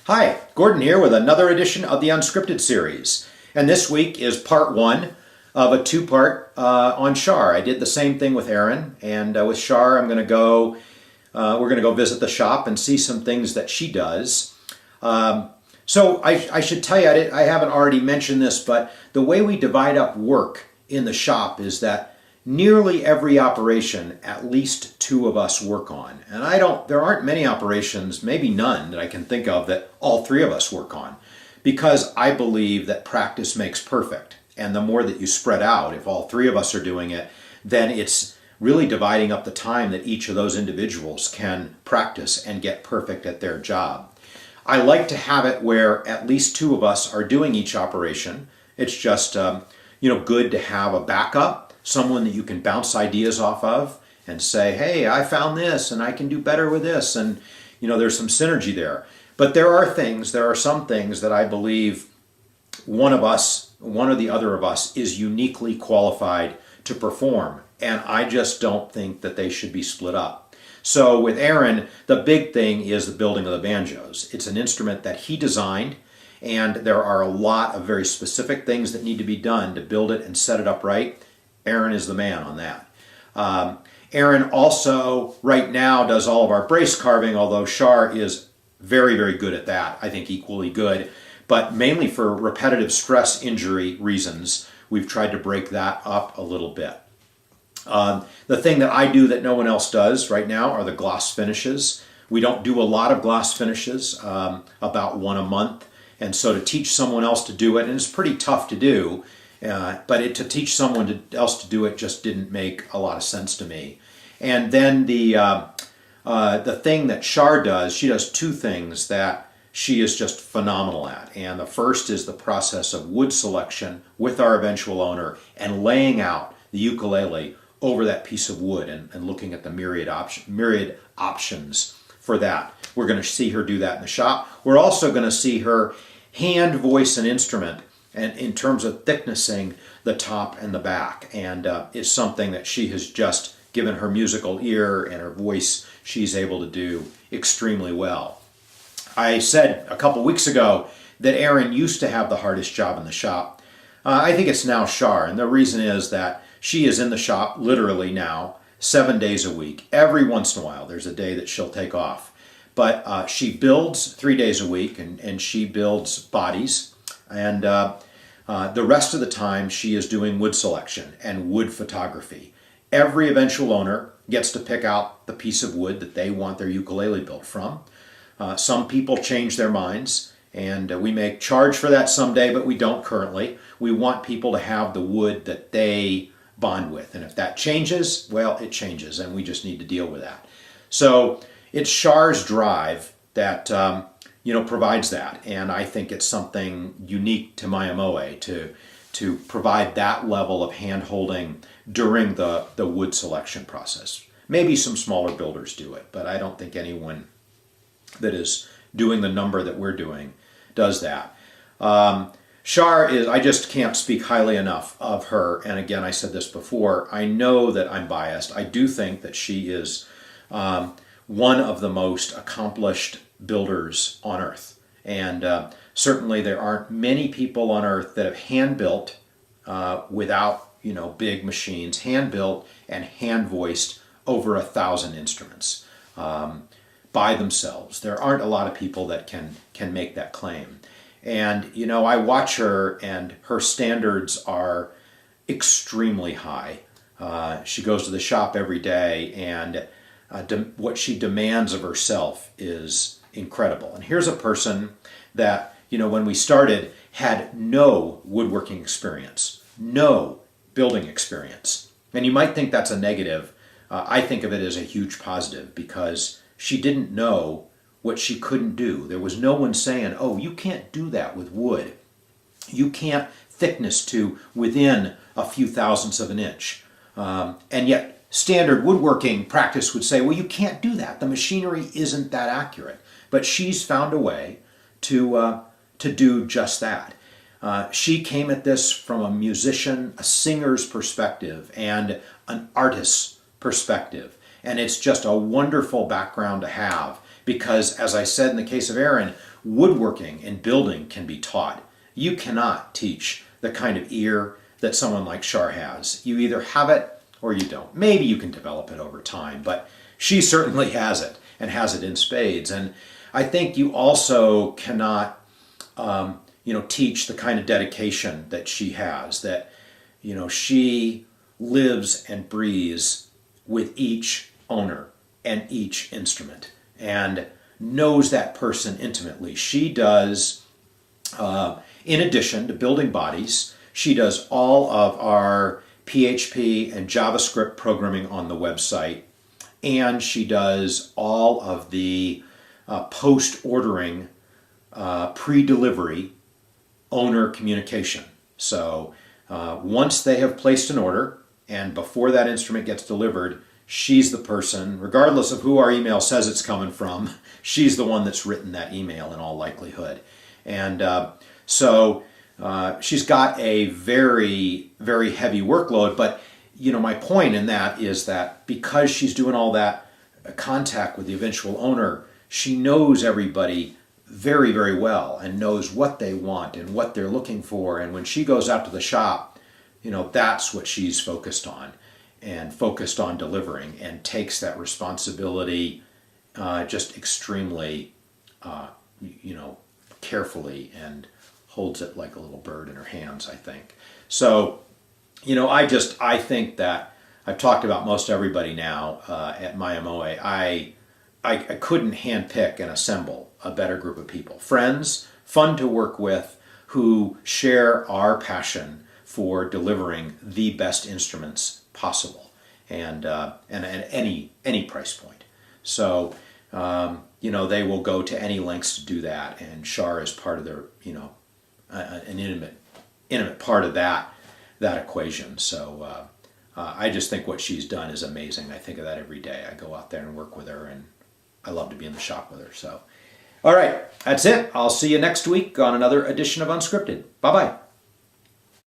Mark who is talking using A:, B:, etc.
A: Hi, Gordon here with another edition of the Unscripted Series. And this week is part one of a two-part on Char. I did the same thing with Erin, and with Char we're going to go visit the shop and see some things that she does. So I should tell you, I haven't already mentioned this, but the way we divide up work in the shop is that nearly every operation, at least two of us work on. And there aren't many operations, maybe none, that I can think of that all three of us work on. Because I believe that practice makes perfect. And the more that you spread out, if all three of us are doing it, then it's really dividing up the time that each of those individuals can practice and get perfect at their job. I like to have it where at least two of us are doing each operation. It's just good to have a backup, someone that you can bounce ideas off of and say, hey, I found this and I can do better with this, and there's some synergy there. But there are some things that I believe one or the other of us is uniquely qualified to perform, and I just don't think that they should be split up. So with Erin, the big thing is the building of the banjos. It's an instrument that he designed, and there are a lot of very specific things that need to be done to build it and set it up right. Erin is the man on that. Erin also right now does all of our brace carving, although Char is very, very good at that. I think equally good, but mainly for repetitive stress injury reasons, we've tried to break that up a little bit. The thing that I do that no one else does right now are the gloss finishes. We don't do a lot of gloss finishes, about one a month, and so to teach someone else to do it, and it's pretty tough to do, but to teach someone else to do it just didn't make a lot of sense to me. And then the thing that Char does, she does two things that she is just phenomenal at. And the first is the process of wood selection with our eventual owner and laying out the ukulele over that piece of wood and looking at the myriad options for that. We're going to see her do that in the shop. We're also going to see her hand voice an instrument, and in terms of thicknessing the top and the back, and is something that she has just, given her musical ear and her voice, she's able to do extremely well. I said a couple weeks ago that Erin used to have the hardest job in the shop. I think it's now Char, and the reason is that she is in the shop literally now 7 days a week. Every once in a while there's a day that she'll take off. But she builds 3 days a week, and she builds bodies, and the rest of the time she is doing wood selection and wood photography. Every eventual owner gets to pick out the piece of wood that they want their ukulele built from. Some people change their minds, and we may charge for that someday, but we don't currently. We want people to have the wood that they bond with, and if that changes, well, it changes, and we just need to deal with that. So it's Char's drive that provides that, and I think it's something unique to Mya-Moe to provide that level of hand-holding during the wood selection process. Maybe some smaller builders do it, but I don't think anyone that is doing the number that we're doing does that. Char is, I just can't speak highly enough of her, and again, I said this before, I know that I'm biased. I do think that she is one of the most accomplished builders on earth, and certainly there aren't many people on earth that have hand-built without big machines, hand-built and hand-voiced over 1,000 instruments by themselves. There aren't a lot of people that can make that claim. And I watch her, and her standards are extremely high. She goes to the shop every day, and what she demands of herself is incredible. And here's a person that, when we started, had no woodworking experience, no building experience. And you might think that's a negative. I think of it as a huge positive, because she didn't know what she couldn't do. There was no one saying, oh, you can't do that with wood. You can't thickness to within a few thousandths of an inch. And yet standard woodworking practice would say, well, you can't do that. The machinery isn't that accurate. But she's found a way to do just that. She came at this from a musician, a singer's perspective, and an artist's perspective. And it's just a wonderful background to have, because, as I said in the case of Erin, woodworking and building can be taught. You cannot teach the kind of ear that someone like Char has. You either have it or you don't. Maybe you can develop it over time, but she certainly has it and has it in spades. And I think you also cannot, teach the kind of dedication that she has, that, she lives and breathes with each owner and each instrument and knows that person intimately. She does, in addition to building bodies, she does all of our PHP and JavaScript programming on the website, and she does all of the post-ordering, pre-delivery owner communication. So once they have placed an order and before that instrument gets delivered, she's the person, regardless of who our email says it's coming from, she's the one that's written that email in all likelihood. And so she's got a very, very heavy workload. But, my point in that is that because she's doing all that contact with the eventual owner, she knows everybody very, very well and knows what they want and what they're looking for. And when she goes out to the shop, that's what she's focused on and focused on delivering, and takes that responsibility just extremely, carefully, and holds it like a little bird in her hands, I think. So, I think that I've talked about most everybody now at Mya-Moe. I couldn't handpick and assemble a better group of people. Friends, fun to work with, who share our passion for delivering the best instruments possible, and at any price point. So, they will go to any lengths to do that, and Char is part of their, an intimate part of that equation. So I just think what she's done is amazing. I think of that every day. I go out there and work with her, and I love to be in the shop with her. So, all right, that's it. I'll see you next week on another edition of Unscripted. Bye-bye.